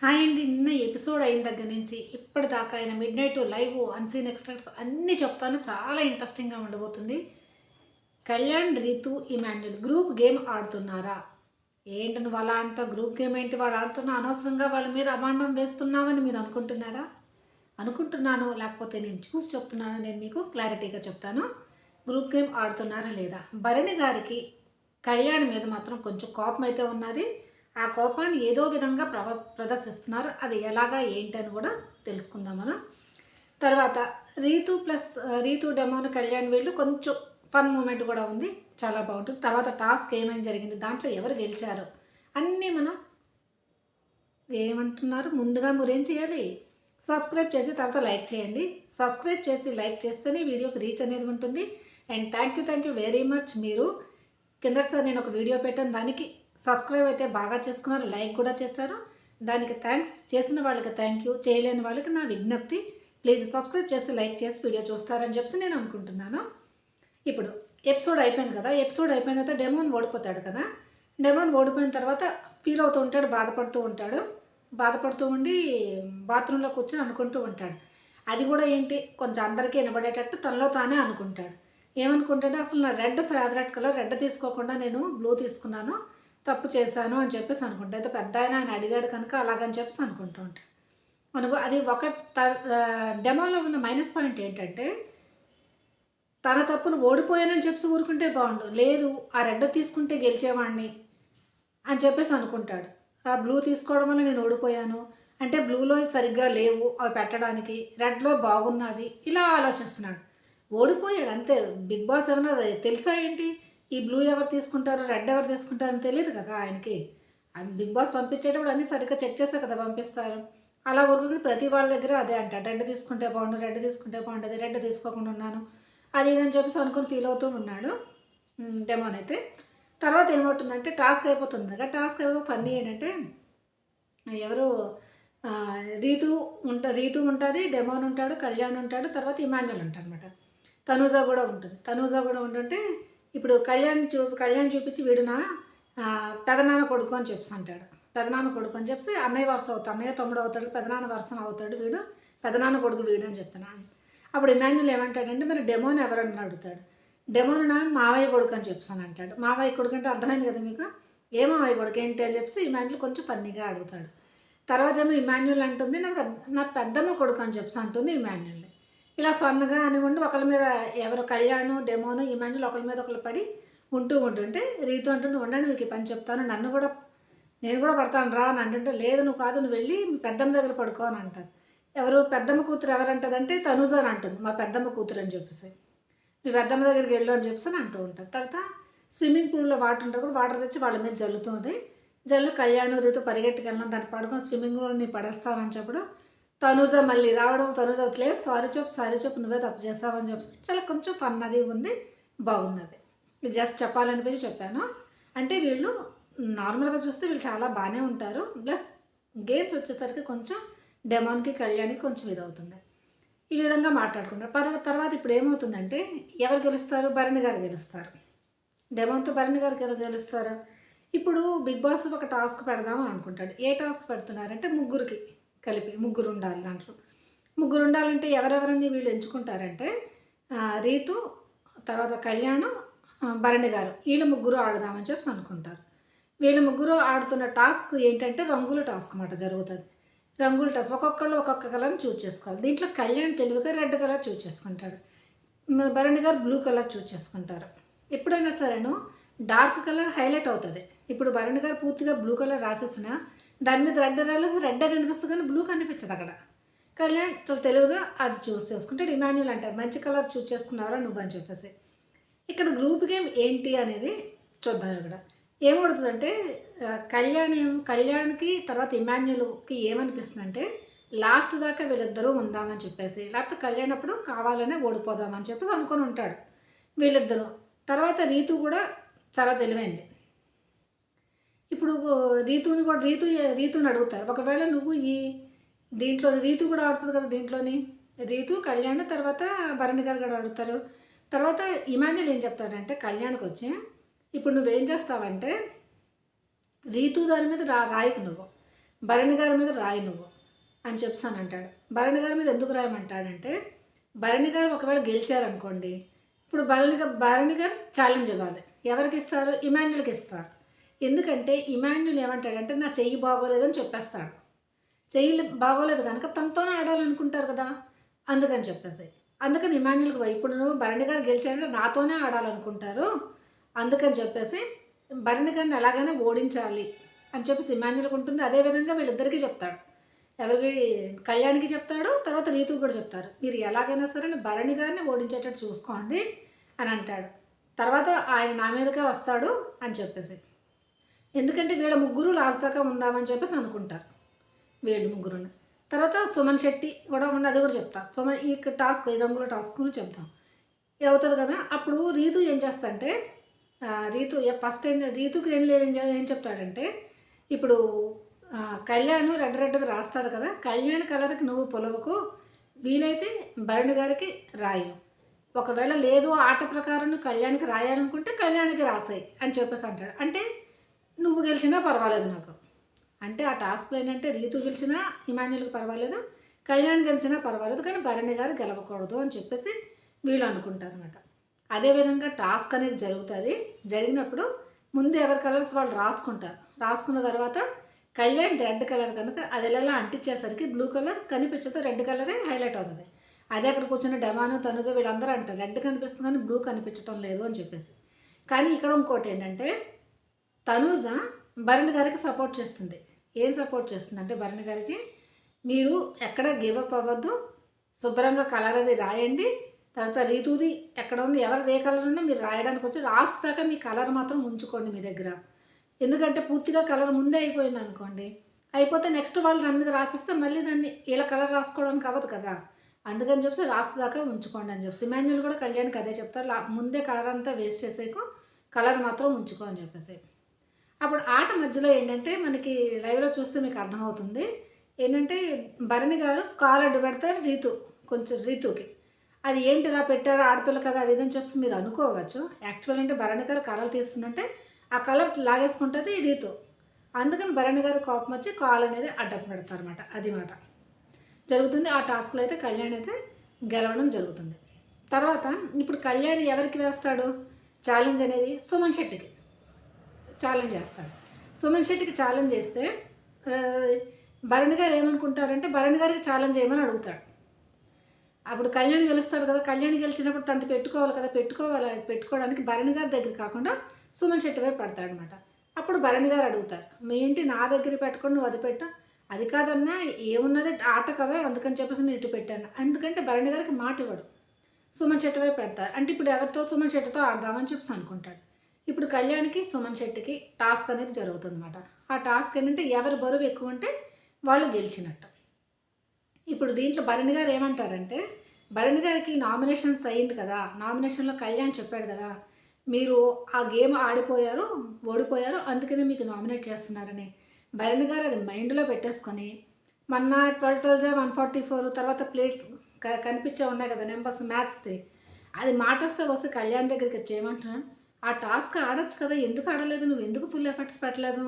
Hi అండి. నిన్న episode అయిన దగ్గర నుంచి ఇప్పటిదాకా ఆయన midnight live unseen extracts అన్నీ చెప్తాను. చాలా ఇంట్రెస్టింగ్గా ఉండబోతుంది. Kalyan, Rithu, Emmanuel group game ఆడుతున్నారా? ఏంటి నువ్వు అలా అంటావు? గ్రూప్ గేమ్ ఏంటి వాడు ఆడుతున్నా? అనవసరంగా వాళ్ళ మీద అభాండం వేస్తున్నావని మీరు అనుకుంటున్నారా? అనుకుంటున్నాను, లేకపోతే నేను చూసి చెప్తున్నాను. నేను మీకు క్లారిటీగా చెప్తాను. గ్రూప్ గేమ్ ఆడుతున్నారా లేదా? భరణి గారికి కళ్యాణ్ మీద మాత్రం కొంచెం కోపం అయితే ఉన్నది. ఆ కోపాన్ని ఏదో విధంగా ప్రదర్శిస్తున్నారు. అది ఎలాగా ఏంటని కూడా తెలుసుకుందాం మనం. తర్వాత రీతు డెమోన్ కళ్యాణ్ వీళ్ళు కొంచెం ఫన్ మూమెంట్ కూడా ఉంది, చాలా బాగుంటుంది. తర్వాత టాస్క్ ఏమైనా జరిగింది, దాంట్లో ఎవరు గెలిచారు అన్నీ మనం ఏమంటున్నారు. ముందుగా మీరేం చేయాలి, సబ్స్క్రైబ్ చేసి తర్వాత లైక్ చేయండి. సబ్స్క్రైబ్ చేసి లైక్ చేస్తేనే వీడియోకి రీచ్ అనేది ఉంటుంది. And thank you very much. మీరు కిందసారి నేను ఒక వీడియో పెట్టాను, దానికి సబ్స్క్రైబ్ అయితే బాగా చేసుకున్నారు, లైక్ కూడా చేశారు. దానికి థ్యాంక్స్. చేసిన వాళ్ళకి థ్యాంక్ యూ, చేయలేని వాళ్ళకి నా విజ్ఞప్తి, ప్లీజ్ సబ్స్క్రైబ్ చేసి లైక్ చేసి వీడియో చూస్తారని చెప్పి నేను అనుకుంటున్నాను. ఇప్పుడు ఎపిసోడ్ అయిపోయింది కదా, ఎపిసోడ్ అయిపోయిన తర్వాత డెమోన్ ఓడిపోతాడు కదా. డెమోన్ ఓడిపోయిన తర్వాత ఫీల్ అవుతూ ఉంటాడు, బాధపడుతూ ఉండి బాత్రూంలో కూర్చొని అనుకుంటూ ఉంటాడు. అది కూడా ఏంటి, కొంచెం అందరికీ వినబడేటట్టు తనలో తానే అనుకుంటాడు. ఏమనుకుంటాడు, అసలు నా రెడ్ ఫేవరెట్ కలర్, రెడ్ తీసుకోకుండా నేను బ్లూ తీసుకున్నాను, తప్పు చేశాను అని చెప్పేసి అనుకుంటా. అయితే పెద్ద ఆయన అడిగాడు కనుక అలాగని చెప్పేసి అనుకుంటూ ఉంటాడు. అది ఒక డెమోలో ఉన్న మైనస్ పాయింట్ ఏంటంటే, తన తప్పును ఓడిపోయానని చెప్పి ఊరుకుంటే బాగుండు, లేదు ఆ రెడ్ తీసుకుంటే గెలిచేవాడిని అని చెప్పేసి అనుకుంటాడు. ఆ బ్లూ తీసుకోవడం వల్ల నేను ఓడిపోయాను అంటే బ్లూలో సరిగ్గా లేవు అవి పెట్టడానికి, రెడ్లో బాగున్నది, ఇలా ఆలోచిస్తున్నాడు. ఓడిపోయాడు అంతే. బిగ్ బాస్ ఏమన్నా తెలుసా ఏంటి, ఈ బ్లూ ఎవరు తీసుకుంటారు, రెడ్ ఎవరు తీసుకుంటారని తెలియదు కదా ఆయనకి. బిగ్ బాస్ పంపించేటప్పుడు అన్నీ సరిగ్గా చెక్ చేసే కదా పంపిస్తారు. అలా ఊరుకుని ప్రతి వాళ్ళ దగ్గర అదే అంటాడు, రెడ్ తీసుకుంటే బాగుండు, రెడ్ తీసుకుంటే బాగుంటుంది, రెడ్ తీసుకోకుండా ఉన్నాను అది ఇదని చెప్పేసి అనుకుని ఫీల్ అవుతూ ఉన్నాడు డెమోన్ అయితే. తర్వాత ఏమవుతుందంటే టాస్క్ అయిపోతుంది కదా, టాస్క్ అయిపోతే ఫన్నీ ఏంటంటే ఎవరు రీతు ఉంటుంది, డెమోన్ ఉంటాడు, కళ్యాణ్ ఉంటాడు, తర్వాత ఇమాన్యుల్ ఉంటాడు అనమాట. తనూజ కూడా ఉంటుంది. తనూజ కూడా ఉంటుంటే ఇప్పుడు కళ్యాణ్ చూపించి వీడు నా పెదనాన్న కొడుకు అని చెప్పి అంటాడు. పెదనాన్న కొడుకు అని చెప్పి అన్నయ్య వరుస అవుతాడు, అన్నయ్య తమ్ముడు అవుతాడు, పెదనాన్న వరుస అవుతాడు వీడు, పెదనాన్న కొడుకు వీడు అని చెప్తున్నాడు. అప్పుడు ఇమాన్యుల్ ఏమంటాడంటే మరి డెమోన్ ఎవరని అడుగుతాడు. డెమోన్ నా మావయ్య కొడుకు అని చెప్పాను అంటాడు. మావయ్య కొడుకు అంటే అర్థమైంది కదా మీకు, ఏ మావయ్య కొడుకు ఏంటి అని చెప్పి ఇమాన్యుల్ కొంచెం ఫన్నీగా అడుగుతాడు. తర్వాత ఏమో ఇమాన్యుల్ అంటుంది నా పెద్దమ్మ కొడుకు అని చెప్పి అంటుంది ఇమాన్యుల్ని. ఇలా ఫన్గా అనివ్వండి ఒకళ్ళ మీద ఎవరు కళ్యాణ్, డెమోను, ఇమాన్యుల్ ఒకళ్ళ మీద ఒకళ్ళు పడి ఉంటుంటే రీతు అంటుంది, ఉండండి మీకు ఈ పని చెప్తాను, నేను కూడా పడతాను రా అని అంటుంటే, లేదు నువ్వు కాదు, నువ్వు వెళ్ళి మీ పెద్దమ్మ దగ్గర పడుకో అని అంటారు. ఎవరు పెద్దమ్మ కూతురు ఎవరంటదంటే తనుజ అని అంటుంది, మా పెద్దమ్మ కూతురు అని చెప్పేసి. మీ పెద్దమ్మ దగ్గరికి వెళ్ళు అని చెప్పేసి అంటూ ఉంటారు. తర్వాత స్విమ్మింగ్ పూల్లో వాటర్ ఉంటుంది కదా, వాటర్ తెచ్చి వాళ్ళ మీద జల్లుతుంది. కళ్యాణ్ రీతు పరిగెట్టుకెళ్ళిన దాన్ని పడుకొని స్విమ్మింగ్లో నీ పడేస్తావని చెప్పడం. తనూజ మళ్ళీ రావడం, తనూజ లేదు సారీ చెప్పు నువ్వే తప్పు చేస్తావని చెప్పి చాలా కొంచెం ఫన్ అది ఉంది, బాగున్నది. ఇది జస్ట్ చెప్పాలనిపించి చెప్పాను. అంటే వీళ్ళు నార్మల్గా చూస్తే వీళ్ళు చాలా బాగానే ఉంటారు, ప్లస్ గేమ్స్ వచ్చేసరికి కొంచెం డెమోన్కి కళ్యాణ్కి కొంచెం ఇదవుతుంది. ఈ విధంగా మాట్లాడుకుంటారు. తర్వాత ఇప్పుడు ఏమవుతుందంటే ఎవరు గెలుస్తారు, భరణి గారు గెలుస్తారు. డెమోన్తో భరణి గారికి ఎవరు గెలుస్తారు. ఇప్పుడు బిగ్ బాస్ ఒక టాస్క్ పెడదామని అనుకుంటాడు. ఏ టాస్క్ పెడుతున్నారంటే ముగ్గురికి కలిపి, ముగ్గురు ఉండాలి దాంట్లో. ముగ్గురు ఉండాలంటే ఎవరెవరని వీళ్ళు ఎంచుకుంటారంటే రీతు, తర్వాత కళ్యాణ్, భరణి గారు, వీళ్ళు ముగ్గురు ఆడదామని చెప్పి అనుకుంటారు. వీళ్ళు ముగ్గురు ఆడుతున్న టాస్క్ ఏంటంటే రంగుల టాస్క్ అన్నమాట జరుగుతుంది. రంగుల టాస్క్ ఒక్కొక్కళ్ళు ఒక్కొక్క కలర్ని చూజ్ చేసుకోవాలి. దీంట్లో కళ్యాణ్ తెలివిగా రెడ్ కలర్ చూజ్ చేసుకుంటాడు, Bharani garu blue colour choose చేసుకుంటారు. ఎప్పుడైనా సరేను డార్క్ కలర్ హైలైట్ అవుతుంది. ఇప్పుడు భరణి గారు పూర్తిగా బ్లూ కలర్ రాసేసిన దాని మీద రెడ్ రాలేసి రెడ్డే కనిపిస్తుంది కానీ బ్లూ కనిపించదు అక్కడ. కళ్యాణ్ చాలా తెలివిగా అది చూస్ చేసుకుంటాడు. ఇమాన్యుల్ అంటారు మంచి కలర్ చూస్ చేసుకున్నారా నువ్వు అని చెప్పేసి. ఇక్కడ గ్రూప్ గేమ్ ఏంటి అనేది చూద్దాం. ఇక్కడ ఏమవుతుందంటే కళ్యాణ్కి తర్వాత ఇమాన్యుల్కి ఏమనిపిస్తుందంటే లాస్ట్ దాకా వీళ్ళిద్దరూ ఉందామని చెప్పేసి, లేకపోతే కళ్యాణ్ అప్పుడు కావాలనే ఓడిపోదామని చెప్పేసి అనుకొని ఉంటాడు వీళ్ళిద్దరూ. తర్వాత రీతు కూడా చాలా తెలివైంది. ఇప్పుడు రీతుని అడుగుతారు, ఒకవేళ నువ్వు దీంట్లో రీతు కూడా ఆడుతుంది కదా, దీంట్లోని రీతు కళ్యాణ్ తర్వాత భరణి గారు కూడా అడుగుతారు. తర్వాత ఇమాన్యుల్ ఏం చెప్తాడంటే కళ్యాణ్కి వచ్చి, ఇప్పుడు నువ్వేం చేస్తావంటే రీతు దాని మీద రాయకు నువ్వు, భరణి గారి మీద రాయి నువ్వు అని చెప్పాను అంటాడు. భరణి గారి మీద ఎందుకు రాయమంటాడంటే, భరణి గారు ఒకవేళ గెలిచారనుకోండి, ఇప్పుడు భరణి గారు ఛాలెంజ్ ఇవ్వాలి. ఎవరికి ఇస్తారు? ఇమాన్యుల్కి ఇస్తారు. ఎందుకంటే ఇమాన్యుల్ ఏమంటాడంటే నా చెయ్యి బాగోలేదని చెప్పేస్తాడు. చెయ్యి బాగోలేదు కనుక తనతోనే ఆడాలనుకుంటారు కదా, అందుకని చెప్పేసి. అందుకని ఇమాన్యుల్కి ఇప్పుడు నువ్వు భరణి గారు గెలిచారంటే నాతోనే ఆడాలనుకుంటారు, అందుకని చెప్పేసి భరణి గారిని ఎలాగైనా ఓడించాలి అని చెప్పేసి ఇమాన్యుల్కి ఉంటుంది. అదేవిధంగా వీళ్ళిద్దరికీ చెప్తాడు. ఎవరికి? కళ్యాణ్కి చెప్తాడు, తర్వాత రీతుకి కూడా చెప్తారు. మీరు ఎలాగైనా సరే భరణి గారిని ఓడించేటట్టు చూసుకోండి అని అంటాడు. తర్వాత ఆయన నా మీదకే వస్తాడు అని చెప్పేసి. ఎందుకంటే వీళ్ళ ముగ్గురు లాస్ట్ దాకా ఉందామని చెప్పేసి అనుకుంటారు వీళ్ళు ముగ్గురుని. తర్వాత సుమన్ శెట్టి కూడా ఉన్న, అది కూడా చెప్తాం. సుమన్ ఈ టాస్క్, ఈ రంగుల టాస్క్ చెప్తాం. ఇది అవుతుంది కదా. అప్పుడు రీతు ఏం చేస్తంటే, రీతు ఫస్ట్ రీతుకి ఏం చెప్తాడంటే, ఇప్పుడు కళ్యాణ్ రెడ్డది రాస్తాడు కదా, కళ్యాణ్ కలర్కి నువ్వు పొలవకు, వీలైతే భరణి గారికి రాయు. ఒకవేళ లేదు ఆట ప్రకారం నువ్వు కళ్యాణ్కి రాయాలనుకుంటే కళ్యాణ్కి రాసాయి అని చెప్పేసి అంటాడు. అంటే నువ్వు గెలిచినా పర్వాలేదు నాకు. అంటే ఆ టాస్క్లో ఏంటంటే రీతు గెలిచినా ఇమాన్యుల్కి పర్వాలేదు, కళ్యాణ్ గెలిచినా పర్వాలేదు, కానీ భరణి గారు గెలవకూడదు అని చెప్పేసి వీళ్ళు అనుకుంటారు అనమాట. అదేవిధంగా టాస్క్ అనేది జరుగుతుంది. జరిగినప్పుడు ముందు ఎవరి కలర్స్ వాళ్ళు రాసుకుంటారు. రాసుకున్న తర్వాత కళ్యాణ్ రెడ్ కలర్ కనుక అది ఎలా అంటించేసరికి బ్లూ కలర్ కనిపించదు, రెడ్ కలరే హైలైట్ అవుతుంది. అదే అక్కడ కూర్చున్న డెమాను, తనుజ వీళ్ళందరూ అంటారు రెడ్ కనిపిస్తుంది కానీ బ్లూ కనిపించడం లేదు అని చెప్పేసి. కానీ ఇక్కడ ఇంకోటి ఏంటంటే, తనుజ భరణి గారికి సపోర్ట్ చేస్తుంది. ఏం సపోర్ట్ చేస్తుంది అంటే, భరణి గారికి మీరు ఎక్కడ గివప్ అవ్వద్దు, శుభ్రంగా కలర్ అది రాయండి, తర్వాత రీతుది ఎక్కడ ఉంది, ఎవరిది ఏ కలర్ ఉన్నా మీరు రాయడానికి వచ్చి లాస్ట్ దాకా మీ కలర్ మాత్రం ఉంచుకోండి మీ దగ్గర. ఎందుకంటే పూర్తిగా కలర్ ముందే అయిపోయింది అనుకోండి, అయిపోతే నెక్స్ట్ వాళ్ళు దాని మీద రాసిస్తే మళ్ళీ దాన్ని ఇలా కలర్ రాసుకోవడానికి అవ్వదు కదా, అందుకని చెప్పి లాస్ట్ దాకా ఉంచుకోండి అని చెప్పి. ఇమాన్యుల్ కూడా కళ్యాణ్కి అదే చెప్తారు, ముందే కలర్ అంతా వేస్ట్ చేసేకు కలర్ మాత్రం ఉంచుకో అని చెప్పేసి. అప్పుడు ఆట మధ్యలో ఏంటంటే మనకి లైవ్లో చూస్తే మీకు అర్థమవుతుంది ఏంటంటే, భరణి గారు కాలు అడ్డు పెడతారు రీతుకి. అది ఏంటి ఇలా పెట్టారో, ఆడపిల్ల కదా అది ఇదని చెప్పి మీరు అనుకోవచ్చు. యాక్చువల్ అంటే భరణి గారు కలర్ తీస్తుంటే ఆ కలర్ లాగేసుకుంటుంది రీతు. అందుకని భరణి గారు కోపం వచ్చి కాలు అనేది అడ్డం పెడతారన్నమాట. అది మాట జరుగుతుంది. ఆ టాస్క్లో అయితే కళ్యాణ్ అయితే గెలవడం జరుగుతుంది. తర్వాత ఇప్పుడు కళ్యాణ్ ఎవరికి వేస్తాడు ఛాలెంజ్ అనేది? సుమన్ శెట్టికి ఛాలెంజ్ చేస్తాడు. సుమన్ శెట్టికి ఛాలెంజ్ చేస్తే భరణి గారు ఏమనుకుంటారంటే, భరణి గారికి ఛాలెంజ్ చేయమని అడుగుతాడు. అప్పుడు కళ్యాణ్ గెలుస్తాడు కదా, కళ్యాణ్ గెలిచినప్పుడు తనకి పెట్టుకోవాలి కదా, పెట్టుకోవడానికి భరణి గారి దగ్గర కాకుండా సుమన్ శెట్టి వైపు పడతాడనమాట. అప్పుడు భరణి గారు అడుగుతారు, మీ ఏంటి నా దగ్గర పెట్టుకొని నువ్వు అది పెట్టా, అది కాదన్నా ఏమున్నది ఆట కదా అందుకని చెప్పేసి నేను ఇటు పెట్టాను. ఎందుకంటే భరణి గారికి మాట ఇవ్వడు, సుమన్ శెట్టి వైపు పెడతారు. అంటే ఇప్పుడు ఎవరితో? సుమన్ శెట్టితో ఆడదామని చెప్పేసి అనుకుంటాడు. ఇప్పుడు కళ్యాణ్కి సుమన్ శెట్టికి టాస్క్ అనేది జరుగుతుంది అనమాట. ఆ టాస్క్ ఏంటంటే ఎవరి బరువు ఎక్కువ ఉంటే వాళ్ళు గెలిచినట్టు. ఇప్పుడు దీంట్లో భరణి గారు ఏమంటారంటే, భరణి గారికి నామినేషన్స్ అయ్యింది కదా, నామినేషన్లో కళ్యాణ్ చెప్పాడు కదా, మీరు ఆ గేమ్ ఓడిపోయారు అందుకనే మీకు నామినేట్ చేస్తున్నారని. భరణి గారు అది మైండ్లో పెట్టేసుకొని మొన్న 12 144 తర్వాత ప్లేట్స్ కనిపించే ఉన్నాయి కదా నెంబర్స్ మ్యాథ్స్ది, అది మాట వస్తే కళ్యాణ్ దగ్గరికి చేయమంటున్నాను, ఆ టాస్క్ ఆడొచ్చు కదా, ఎందుకు ఆడలేదు, నువ్వు ఎందుకు ఫుల్ ఎఫర్ట్స్ పెట్టలేదు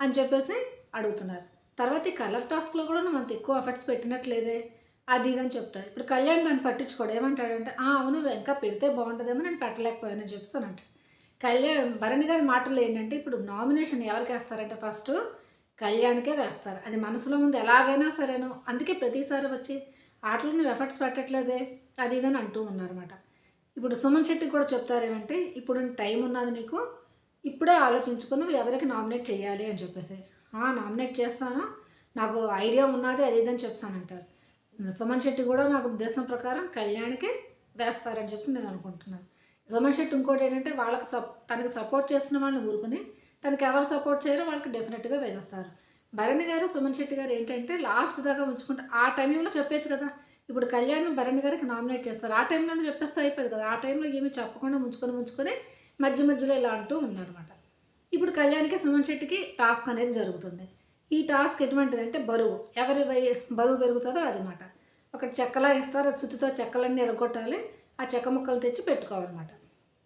అని చెప్పేసి అడుగుతున్నారు. తర్వాత ఈ కలర్ టాస్క్లో కూడా నువ్వు అంత ఎక్కువ ఎఫర్ట్స్ పెట్టినట్లేదే అది ఇదని చెప్తాడు. ఇప్పుడు కళ్యాణ్ దాన్ని పట్టించుకోడు. ఏమంటాడంటే, అవును ఇంకా పెడితే బాగుంటుందేమో నేను పెట్టలేకపోయానని చెప్తానంటే. భరణి గారి మాటలు ఏంటంటే, ఇప్పుడు నామినేషన్ ఎవరికి వేస్తారంటే ఫస్ట్ కళ్యాణ్కే వేస్తారు. అది మనసులో ఉంది ఎలాగైనా సరేను, అందుకే ప్రతిసారి వచ్చి ఆటలు నువ్వు ఎఫర్ట్స్ పెట్టట్లేదే అది ఇదని అంటూ ఉన్నారన్నమాట. ఇప్పుడు సుమన్ శెట్టికి కూడా చెప్తారేమంటే, ఇప్పుడు టైం ఉన్నది నీకు, ఇప్పుడే ఆలోచించుకుని నువ్వు ఎవరికి నామినేట్ చేయాలి అని చెప్పేసి. నామినేట్ చేస్తాను, నాకు ఐడియా ఉన్నది అది ఇదని చెప్తానంటారు. సుమన్ శెట్టి కూడా నాకు ఉద్దేశం ప్రకారం కళ్యాణ్కే వేస్తారని చెప్పి నేను అనుకుంటున్నాను. సుమన్ శెట్టి ఇంకోటి ఏంటంటే, తనకి సపోర్ట్ చేస్తున్న వాళ్ళని ఊరుకుని తనకి ఎవరు సపోర్ట్ చేయరో వాళ్ళకి డెఫినెట్గా వేసేస్తారు. భరణి గారు సుమన్ శెట్టి గారు ఏంటంటే లాస్ట్ దాకా ఉంచుకుంటే ఆ టైంలో చెప్పేచ్చు కదా, ఇప్పుడు కళ్యాణ్ భరణి గారికి నామినేట్ చేస్తారు, ఆ టైంలోనే చెప్పేస్తే అయిపోయింది కదా, ఆ టైంలో ఏమీ చెప్పకుండా ఉంచుకొని మధ్యలో ఇలా అంటూ ఉన్నారన్నమాట. ఇప్పుడు కళ్యాణ్కి సుమన్ శెట్టికి టాస్క్ అనేది జరుగుతుంది. ఈ టాస్క్ ఎటువంటిదంటే ఎవరి బరువు పెరుగుతుందో అది మాట. ఒకటి చెక్కలా ఇస్తారు, చుట్టుతో చెక్కలన్నీ ఎరగొట్టాలి, ఆ చెక్క ముక్కలు తెచ్చి పెట్టుకోవాలన్నమాట.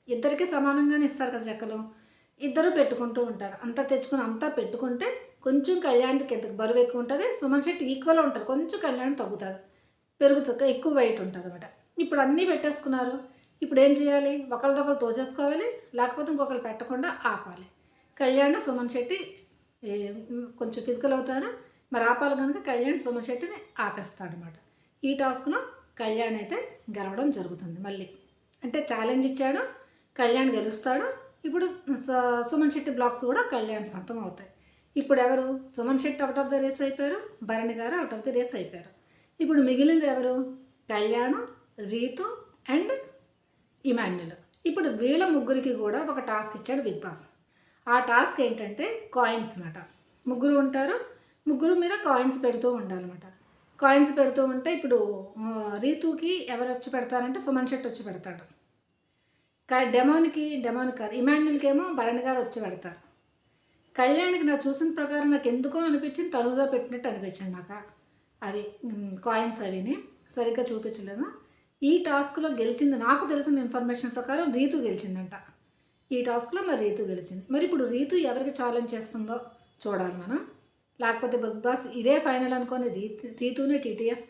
ఇద్దరికి సమానంగానే ఇస్తారు కదా చెక్కలు, ఇద్దరు పెట్టుకుంటూ ఉంటారు. అంతా తెచ్చుకుని అంతా పెట్టుకుంటే కొంచెం కళ్యాణ్కి ఎంత బరువు ఎక్కువ ఉంటుంది, సుమన్ శెట్టి ఈక్వల్ ఉంటుంది, కొంచెం కళ్యాణ్ తగ్గుతుంది, పెరుగుతుంది, ఎక్కువ వెయిట్ ఉంటుంది అనమాట. ఇప్పుడు అన్నీ పెట్టేసుకున్నారు. ఇప్పుడు ఏం చేయాలి? ఒకరిదొకరు తోసేసుకోవాలి, లేకపోతే ఇంకొకరు పెట్టకుండా ఆపాలి. కళ్యాణ్ సుమన్ శెట్టి కొంచెం ఫిజికల్ అవుతారు, మరి ఆపాలి కనుక కళ్యాణ్ సుమన్ శెట్టిని ఆపేస్తాడనమాట. ఈ టాస్క్లో కళ్యాణ్ అయితే గెలవడం జరుగుతుంది. మళ్ళీ అంటే ఛాలెంజ్ ఇచ్చాడు, కళ్యాణ్ గెలుస్తాడు. ఇప్పుడు సుమన్ శెట్టి బ్లాక్స్ కూడా కళ్యాణ్ సొంతం అవుతాయి. ఇప్పుడు ఎవరు? Suman Shetty out of the race అయిపోయారు, భరణి గారు అవుట్ ఆఫ్ ద రేస్ అయిపోయారు. ఇప్పుడు మిగిలింది ఎవరు? Kalyan, Reethu and Emmanuel. ఇప్పుడు వీళ్ళ ముగ్గురికి కూడా ఒక టాస్క్ ఇచ్చాడు బిగ్ బాస్. ఆ టాస్క్ ఏంటంటే కాయిన్స్ అన్నమాట. ముగ్గురు ఉంటారు, ముగ్గురు మీద కాయిన్స్ పెడుతూ ఉండాలన్నమాట. కాయిన్స్ పెడుతూ ఉంటే ఇప్పుడు రీతుకి ఎవరు వచ్చి పెడతారంటే సుమన్ శెట్టి వచ్చి పెడతాడు. డెమోన్ కాదు, ఇమాన్యుల్కి ఏమో భరణి గారు వచ్చి పెడతారు. కళ్యాణ్కి నాకు చూసిన ప్రకారం నాకు ఎందుకో అనిపించింది, తనుజా పెట్టినట్టు అనిపించింది నాకు. అవి కాయిన్స్ అవిని సరిగ్గా చూపించలేదు. ఈ టాస్క్లో గెలిచింది, నాకు తెలిసిన ఇన్ఫర్మేషన్ ప్రకారం రీతు గెలిచిందంట. ఈ టాస్క్లో మరి రీతు గెలిచింది. మరి ఇప్పుడు రీతు ఎవరికి ఛాలెంజ్ చేస్తుందో చూడాలి మనం. లేకపోతే బిగ్ బాస్ ఇదే ఫైనల్ అనుకొని రీతునే టీటీఎఫ్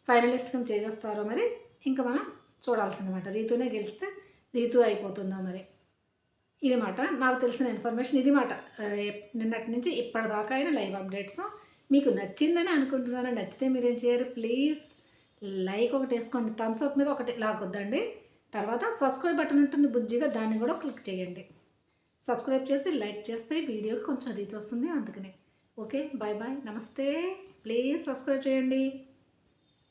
ఫైనలిస్ట్ కింద చేసేస్తారో మరి ఇంకా మనం చూడాల్సిందన్నమాట. రీతునే గెలిస్తే రీతు అయిపోతుందో మరి. ఇది మాట నాకు తెలిసిన ఇన్ఫర్మేషన్, ఇది మాట. నిన్నటి నుంచి ఇప్పటిదాకా అయిన లైవ్ అప్డేట్స్ మీకు నచ్చిందని అనుకుంటున్నాను. నచ్చితే మీరేం చేయరు, ప్లీజ్ లైక్ ఒకటి వేసుకోండి, థమ్స్ అప్ మీద ఒకటి లాగొద్దండి. తర్వాత సబ్స్క్రైబ్ బటన్ ఉంటుంది బుజ్జిగా, దాన్ని కూడా క్లిక్ చేయండి. సబ్స్క్రైబ్ చేసి లైక్ చేస్తే వీడియోకి కొంచెం రీచ్ వస్తుంది, అందుకనే. ఓకే, బాయ్ బాయ్, నమస్తే. ప్లీజ్ సబ్స్క్రైబ్ చేయండి.